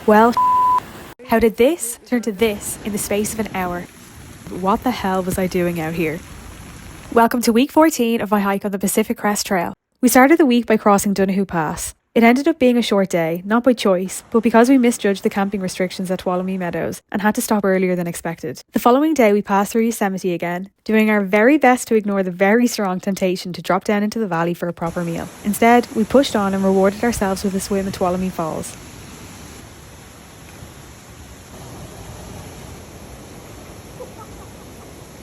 Well, how did this turn to this in the space of an hour? What the hell was I doing out here? Welcome to week 14 of my hike on the Pacific Crest Trail. We started the week by crossing Donoghue Pass. It ended up being a short day, not by choice, but because we misjudged the camping restrictions at Tuolumne Meadows and had to stop earlier than expected. The following day we passed through Yosemite again, doing our very best to ignore the very strong temptation to drop down into the valley for a proper meal. Instead, we pushed on and rewarded ourselves with a swim at Tuolumne Falls.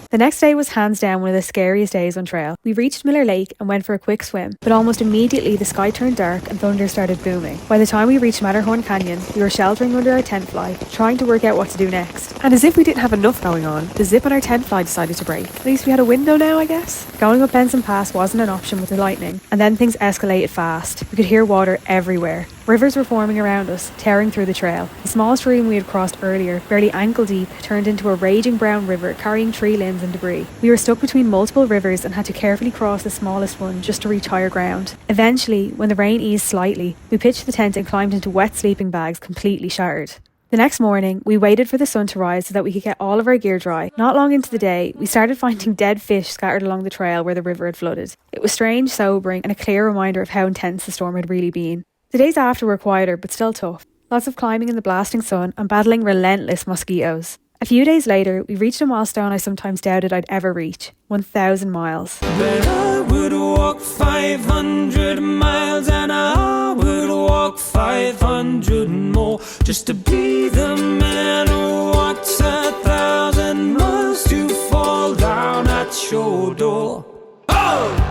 The next day was hands down one of the scariest days on trail. We reached Miller Lake and went for a quick swim, but almost immediately the sky turned dark and thunder started booming. By the time we reached Matterhorn Canyon, we were sheltering under our tent fly, trying to work out what to do next. And as if we didn't have enough going on, the zip on our tent fly decided to break. At least we had a window now, I guess. Going up Benson Pass wasn't an option with the lightning, and then things escalated fast. We could hear water everywhere. Rivers were forming around us, tearing through the trail. The small stream we had crossed earlier, barely ankle deep, turned into a raging brown river carrying tree limbs and debris. We were stuck between multiple rivers and had to carefully cross the smallest one just to reach higher ground. Eventually, when the rain eased slightly, we pitched the tent and climbed into wet sleeping bags completely shattered. The next morning, we waited for the sun to rise so that we could get all of our gear dry. Not long into the day, we started finding dead fish scattered along the trail where the river had flooded. It was strange, sobering, and a clear reminder of how intense the storm had really been. The days after were quieter, but still tough. Lots of climbing in the blasting sun and battling relentless mosquitoes. A few days later, we reached a milestone I sometimes doubted I'd ever reach: 1,000 miles. But I would walk 500 miles and I would walk 500 more just to be the man who walks 1,000 miles to fall down at your door. Oh!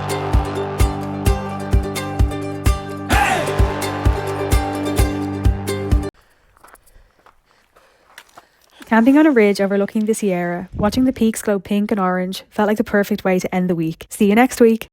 Camping on a ridge overlooking the Sierra, watching the peaks glow pink and orange, felt like the perfect way to end the week. See you next week.